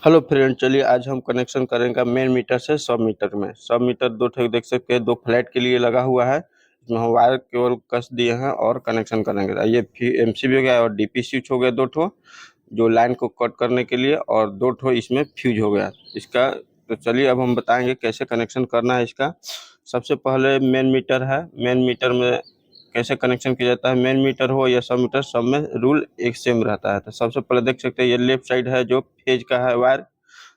Hello friend, चलिए आज हम कनेक्शन करेंगे मेन मीटर से सब मीटर में। सब मीटर दो ठे देख सकते हैं, दो फ्लैट के लिए लगा हुआ है। इसमें हम वायर केवल कस दिए हैं और कनेक्शन करेंगे। ये एमसीबी हो गया और डीपी स्विच हो गया दो ठो, जो लाइन को कट करने के लिए, और दो ठो इसमें फ्यूज हो गया इसका। तो चलिए अब हम बताएंगे कैसे कनेक्शन करना है इसका। सबसे पहले मेन मीटर है। मेन मीटर में कैसे कनेक्शन किया जाता है, मेन मीटर हो या सब मीटर, सब में रूल एक सेम रहता है। तो सबसे पहले देख सकते हैं, ये लेफ्ट साइड है जो फेज का है वायर,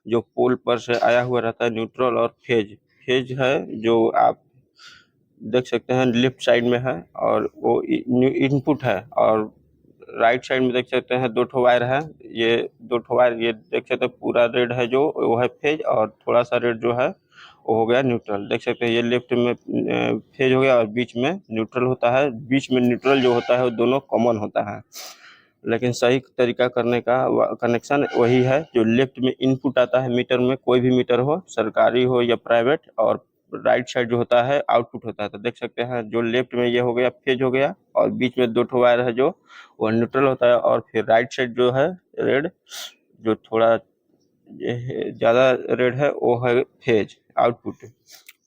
जो पोल पर से आया हुआ रहता है, न्यूट्रल और फेज। फेज है जो आप देख सकते हैं लेफ्ट साइड में है, और वो इनपुट है। और राइट साइड में देख सकते हैं दो ठो वायर है। ये दो ठो वायर, ये देख सकते हैं पूरा रेड है जो वो है फेज, और थोड़ा सा रेड जो है वो हो गया न्यूट्रल। देख सकते हैं ये लेफ्ट में फेज हो गया और बीच में न्यूट्रल होता है। बीच में न्यूट्रल जो होता है वो दोनों कॉमन होता है, लेकिन सही तरीका करने का कनेक्शन वही है जो लेफ्ट में इनपुट आता है मीटर में। कोई भी मीटर हो, सरकारी हो या प्राइवेट, और राइट साइड जो होता है आउटपुट होता है। तो देख सकते हैं जो लेफ्ट में ये हो गया फेज हो गया, और बीच में दो ठो वायर है जो वो न्यूट्रल होता है। और फिर राइट साइड जो है रेड, जो थोड़ा ज़्यादा रेड है, वो है फेज, आउटपुट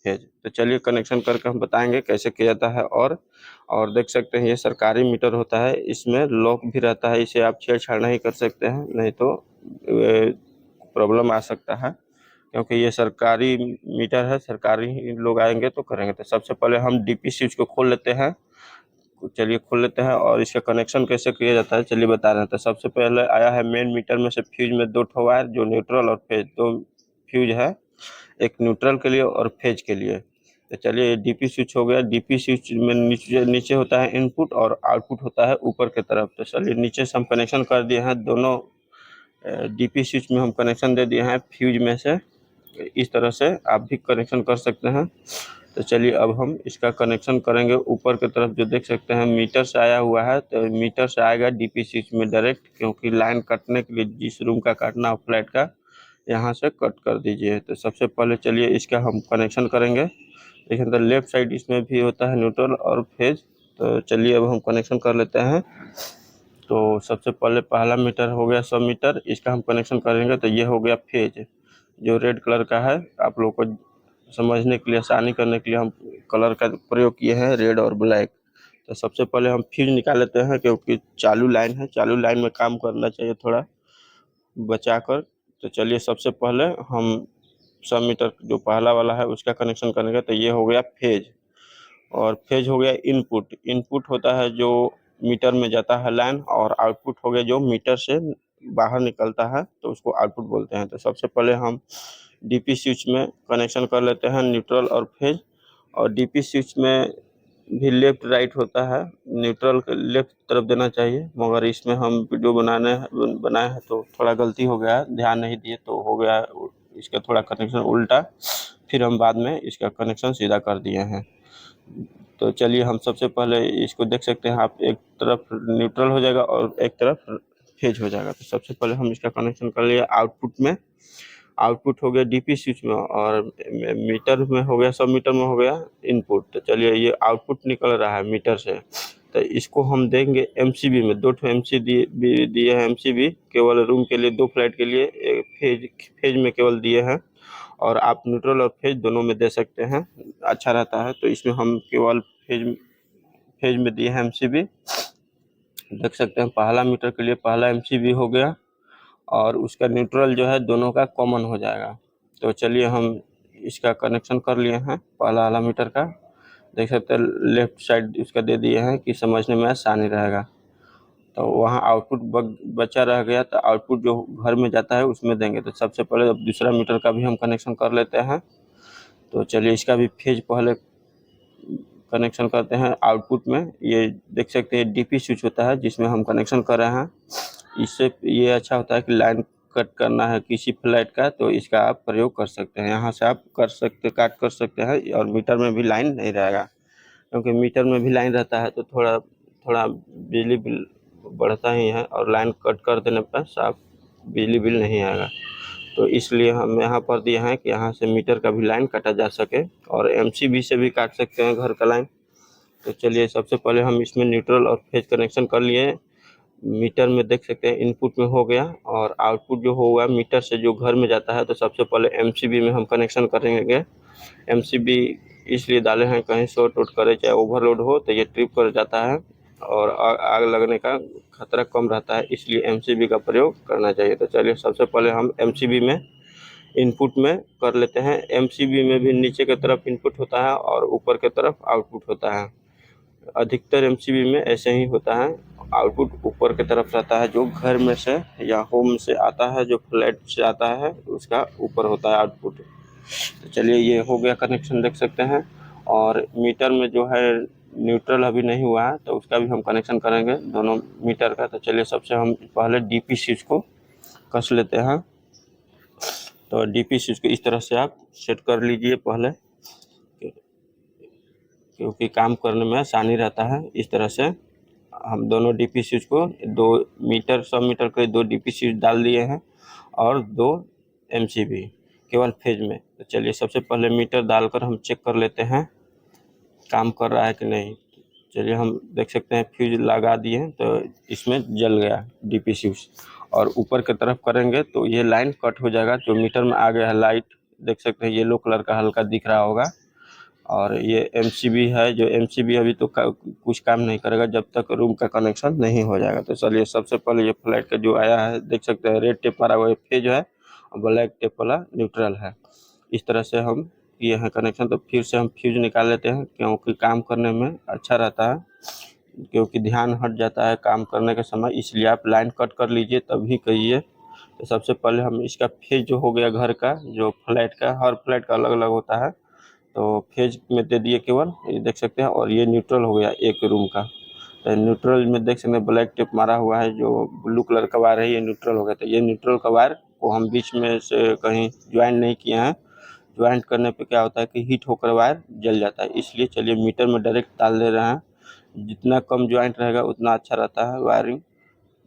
फेज। तो चलिए कनेक्शन करके हम बताएंगे कैसे किया जाता है। और देख सकते हैं ये सरकारी मीटर होता है, इसमें लॉक भी रहता है, इसे आप छेड़छाड़ नहीं कर सकते हैं, नहीं तो प्रॉब्लम आ सकता है, क्योंकि ये सरकारी मीटर है। सरकारी लोग आएंगे तो करेंगे। तो सबसे पहले हम डीपी स्विच को खोल लेते हैं। चलिए खोल लेते हैं, और इसका कनेक्शन कैसे किया जाता है चलिए बता रहे हैं। तो सबसे पहले आया है मेन मीटर में से फ्यूज में दो ठो वायर, जो न्यूट्रल और फेज, दो फ्यूज है, एक न्यूट्रल के लिए और फेज के लिए। तो चलिए डीपी स्विच हो गया। डीपी स्विच में नीचे नीचे होता है इनपुट, और आउटपुट होता है ऊपर की तरफ। तो चलिए नीचे से हम कनेक्शन कर दिए हैं दोनों। डीपी स्विच में हम कनेक्शन दे दिए हैं फ्यूज में से। इस तरह से आप भी कनेक्शन कर सकते हैं। तो चलिए अब हम इसका कनेक्शन करेंगे ऊपर की तरफ। जो देख सकते हैं मीटर से आया हुआ है, तो मीटर से आएगा डीपी स्विच में डायरेक्ट, क्योंकि लाइन कटने के लिए जिस रूम का काटना हो फ्लैट का, यहाँ से कट कर दीजिए। तो सबसे पहले चलिए इसका हम कनेक्शन करेंगे। देखिए तो लेफ्ट साइड इसमें भी होता है न्यूट्रल और फेज। तो चलिए अब हम कनेक्शन कर लेते हैं। तो सबसे पहले पहला मीटर हो गया सब मीटर, इसका हम कनेक्शन करेंगे। तो ये हो गया फेज, जो रेड कलर का है। आप लोग को समझने के लिए, आसानी करने के लिए हम कलर का प्रयोग किए हैं, रेड और ब्लैक। तो सबसे पहले हम फ्यूज निकाल लेते हैं, क्योंकि चालू लाइन है, चालू लाइन में काम करना चाहिए थोड़ा बचा कर। तो चलिए सबसे पहले हम सब मीटर जो पहला वाला है उसका कनेक्शन करेंगे। तो ये हो गया फेज, और फेज हो गया इनपुट। इनपुट होता है जो मीटर में जाता है लाइन, और आउटपुट हो गया जो मीटर से बाहर निकलता है, तो उसको आउटपुट बोलते हैं। तो सबसे पहले हम डीपी स्विच में कनेक्शन कर लेते हैं न्यूट्रल और फेज। और डीपी स्विच में भी लेफ्ट राइट होता है, न्यूट्रल के लेफ्ट तरफ देना चाहिए, मगर इसमें हम वीडियो बनाए हैं तो थोड़ा गलती हो गया है, ध्यान नहीं दिए तो हो गया इसका थोड़ा कनेक्शन उल्टा। फिर हम बाद में इसका कनेक्शन सीधा कर दिए हैं। तो चलिए हम सबसे पहले इसको देख सकते हैं आप, एक तरफ न्यूट्रल हो जाएगा और एक तरफ फेज हो जाएगा। तो सबसे पहले हम इसका कनेक्शन कर लिए आउटपुट में। आउटपुट हो गया डीपी स्विच में, और मीटर में हो गया, सब मीटर में हो गया इनपुट। तो चलिए ये आउटपुट निकल रहा है मीटर से, तो इसको हम देंगे एमसीबी में। दो ठो एमसीबी दिए हैं, एमसीबी केवल रूम के लिए, दो फ्लैट के लिए, फेज फेज में केवल दिए हैं। और आप न्यूट्रल और फेज दोनों में दे सकते हैं, अच्छा रहता है। तो इसमें हम केवल फेज फेज में दिए हैं एमसीबी। देख सकते हैं पहला मीटर के लिए पहला एमसीबी हो गया, और उसका न्यूट्रल जो है दोनों का कॉमन हो जाएगा। तो चलिए हम इसका कनेक्शन कर लिए हैं पहला वाला मीटर का। देख सकते हैं लेफ्ट साइड इसका दे दिए हैं कि समझने में आसानी रहेगा। तो वहाँ आउटपुट बचा रह गया, तो आउटपुट जो घर में जाता है उसमें देंगे। तो सबसे पहले अब दूसरा मीटर का भी हम कनेक्शन कर लेते हैं। तो चलिए इसका भी फेज पहले कनेक्शन करते हैं आउटपुट में। ये देख सकते हैं डीपी स्विच होता है जिसमें हम कनेक्शन कर रहे हैं। इससे ये अच्छा होता है कि लाइन कट करना है किसी फ्लैट का, तो इसका आप प्रयोग कर सकते हैं। यहाँ से आप काट कर सकते हैं, और मीटर में भी लाइन नहीं रहेगा, क्योंकि मीटर में भी लाइन रहता है तो थोड़ा थोड़ा बिजली बिल बढ़ता ही है, और लाइन कट कर देने पर साफ बिजली बिल नहीं आएगा। तो इसलिए हम यहाँ पर दिए हैं कि यहाँ से मीटर का भी लाइन काटा जा सके, और एमसीबी से भी काट सकते हैं घर का लाइन। तो चलिए सबसे पहले हम इसमें न्यूट्रल और फेज कनेक्शन कर लिए। मीटर में देख सकते हैं इनपुट में हो गया, और आउटपुट जो हुआ मीटर से जो घर में जाता है, तो सबसे पहले एमसीबी में हम कनेक्शन करेंगे। एमसीबी इसलिए डाले हैं, कहीं शॉर्ट आउट करे चाहे ओवरलोड हो तो ये ट्रिप कर जाता है और आग लगने का खतरा कम रहता है, इसलिए एमसीबी का प्रयोग करना चाहिए। तो चलिए सबसे पहले हम एमसीबी में इनपुट में कर लेते हैं। एमसीबी में भी नीचे की तरफ इनपुट होता है और ऊपर की तरफ आउटपुट होता है। अधिकतर एमसीबी में ऐसे ही होता है, आउटपुट ऊपर की तरफ रहता है, जो घर में से या होम से आता है, जो फ्लैट से आता है उसका ऊपर होता है आउटपुट। तो चलिए ये हो गया कनेक्शन, देख सकते हैं। और मीटर में जो है न्यूट्रल अभी नहीं हुआ है, तो उसका भी हम कनेक्शन करेंगे दोनों मीटर का। तो चलिए सबसे हम पहले डीपी स्विच को कस लेते हैं। तो डीपी स्विच को इस तरह से आप सेट कर लीजिए पहले, क्योंकि काम करने में आसानी रहता है। इस तरह से हम दोनों डीपी स्विच को 2 मीटर 100 मीटर के 2 डीपी स्विच डाल दिए हैं और 2 एमसीबी केवल फेज में। तो चलिए सबसे पहले मीटर डालकर हम चेक कर लेते हैं काम कर रहा है कि नहीं। चलिए हम देख सकते हैं फ्यूज लगा दिए हैं, तो इसमें जल गया डीपी स्विच। और ऊपर की तरफ करेंगे तो ये लाइन कट हो जाएगा, जो मीटर में आ गया है लाइट, देख सकते हैं येलो कलर का हल्का दिख रहा होगा। और ये एमसीबी है, जो एमसीबी अभी तो कुछ काम नहीं करेगा जब तक रूम का कनेक्शन नहीं हो जाएगा। तो चलिए सबसे पहले ये फ्लैट का जो आया है, देख सकते हैं रेड टेप मारा हुआ फेज है और ब्लैक टेप वाला न्यूट्रल है। इस तरह से हम किए हैं कनेक्शन। तो फिर से हम फ्यूज निकाल लेते हैं, क्योंकि काम करने में अच्छा रहता है, क्योंकि ध्यान हट जाता है काम करने के समय, इसलिए आप लाइन कट कर लीजिए तभी कहिए। तो सबसे पहले हम इसका फेज जो हो गया घर का, जो फ्लैट का, हर फ्लैट का अलग अलग होता है, तो फेज में दे दिए केवल, ये देख सकते हैं। और ये न्यूट्रल हो गया एक रूम का। तो न्यूट्रल में देख सकते हैं ब्लैक टेप मारा हुआ है, जो ब्लू कलर का वायर है ये न्यूट्रल हो गया। तो ये न्यूट्रल का वायर को हम बीच में से कहीं ज्वाइन नहीं किए हैं। ज्वाइंट करने पे क्या होता है कि हीट होकर वायर जल जाता है, इसलिए चलिए मीटर में डायरेक्ट डाल दे रहे हैं। जितना कम ज्वाइंट रहेगा उतना अच्छा रहता है वायरिंग,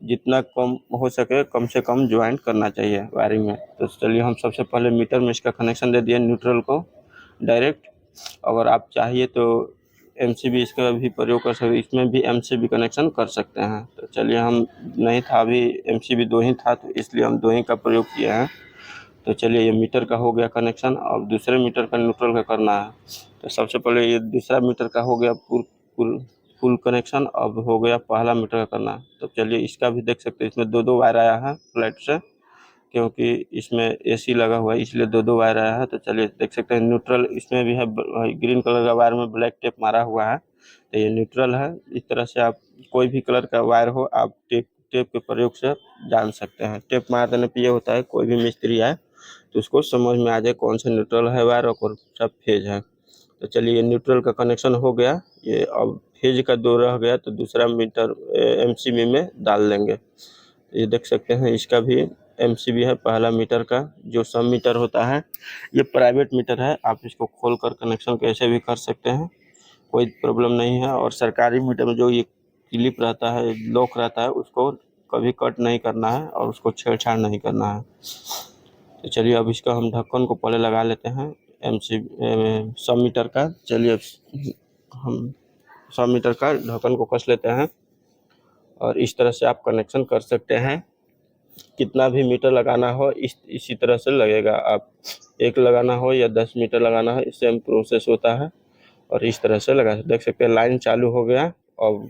जितना कम हो सके कम से कम ज्वाइंट करना चाहिए वायरिंग में। तो चलिए हम सबसे पहले मीटर में इसका कनेक्शन दे दिए न्यूट्रल को डायरेक्ट। अगर आप चाहिए तो एमसीबी इसका भी प्रयोग कर सकते, इसमें भी एमसीबी कनेक्शन कर सकते हैं। तो चलिए हम नहीं था अभी एमसीबी 2 ही था, तो इसलिए हम 2 ही का प्रयोग किए हैं। तो चलिए ये मीटर का हो गया कनेक्शन, अब दूसरे मीटर का न्यूट्रल का करना है। तो सबसे पहले ये दूसरा मीटर का हो गया फुल कनेक्शन, अब हो गया पहला मीटर का करना है। तो चलिए इसका भी देख सकते हैं, इसमें 2 वायर आया है फ्लैट से, क्योंकि इसमें एसी लगा हुआ है इसलिए 2 वायर आया है। तो चलिए देख सकते हैं न्यूट्रल इसमें भी है, ग्रीन कलर का वायर में ब्लैक टेप मारा हुआ है, तो ये न्यूट्रल है। इस तरह से आप कोई भी कलर का वायर हो आप टेप के प्रयोग से जान सकते हैं। टेप मार देने पर ये होता है, कोई भी मिस्त्री आए तो उसको समझ में आ जाए कौन सा न्यूट्रल है वायर और कौन सा फेज है। तो चलिए ये न्यूट्रल का कनेक्शन हो गया, ये अब फेज का 2 रह गया, तो दूसरा मीटर एमसीबी में डाल देंगे। ये देख सकते हैं इसका भी एमसीबी है पहला मीटर का। जो सब मीटर होता है ये प्राइवेट मीटर है, आप इसको खोल कर कनेक्शन कैसे भी कर सकते हैं, कोई प्रॉब्लम नहीं है। और सरकारी मीटर में जो ये क्लिप रहता है, लॉक रहता है, उसको कभी कट नहीं करना है और उसको छेड़छाड़ नहीं करना है। तो चलिए अब इसका हम ढक्कन को पहले लगा लेते हैं सब मीटर का। चलिए हम सब मीटर का ढक्कन को कस लेते हैं और इस तरह से आप कनेक्शन कर सकते हैं। कितना भी मीटर लगाना हो इसी तरह से लगेगा, आप 1 लगाना हो या 10 मीटर लगाना हो, सेम प्रोसेस होता है। और इस तरह से लगा देख सकते हैं लाइन चालू हो गया और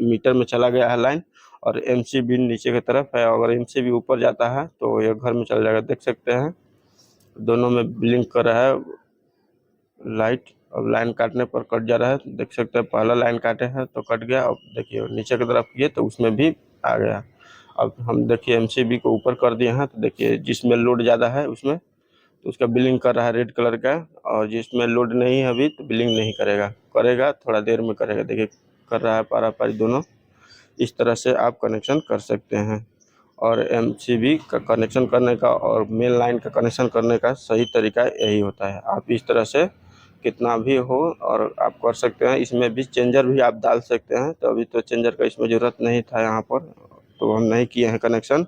मीटर में चला गया है लाइन, और एमसीबी नीचे की तरफ है। अगर एमसीबी ऊपर जाता है तो ये घर में चल जाएगा, देख सकते हैं दोनों में ब्लिंक कर रहा है लाइट। अब लाइन काटने पर कट जा रहा है, देख सकते हैं पहला लाइन काटे हैं तो कट गया। अब देखिए नीचे की तरफ किए तो उसमें भी आ गया। अब हम देखिए एमसीबी को ऊपर कर दिए हैं, तो देखिए जिसमें लोड ज़्यादा है उसमें तो उसका बिलिंग कर रहा है रेड कलर का, और जिसमें लोड नहीं है अभी तो बिलिंग नहीं करेगा, थोड़ा देर में करेगा। देखिए कर रहा है पारा पारी दोनों। इस तरह से आप कनेक्शन कर सकते हैं। और एमसीबी का कनेक्शन करने का और मेन लाइन का कनेक्शन करने का सही तरीका यही होता है। आप इस तरह से कितना भी हो और आप कर सकते हैं। इसमें भी चेंजर भी आप डाल सकते हैं, तो अभी तो चेंजर का इसमें ज़रूरत नहीं था यहाँ पर, तो हम नहीं किए हैं कनेक्शन।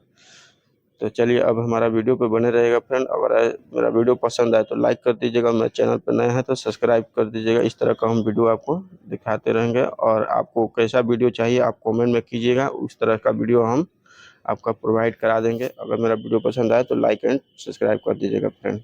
तो चलिए अब हमारा वीडियो पे बने रहेगा फ्रेंड। अगर मेरा वीडियो पसंद आए तो लाइक कर दीजिएगा, मेरे चैनल पर नए हैं तो सब्सक्राइब कर दीजिएगा। इस तरह का हम वीडियो आपको दिखाते रहेंगे, और आपको कैसा वीडियो चाहिए आप कमेंट में कीजिएगा, उस तरह का वीडियो हम आपका प्रोवाइड करा देंगे। अगर मेरा वीडियो पसंद आए तो लाइक एंड सब्सक्राइब कर दीजिएगा फ्रेंड।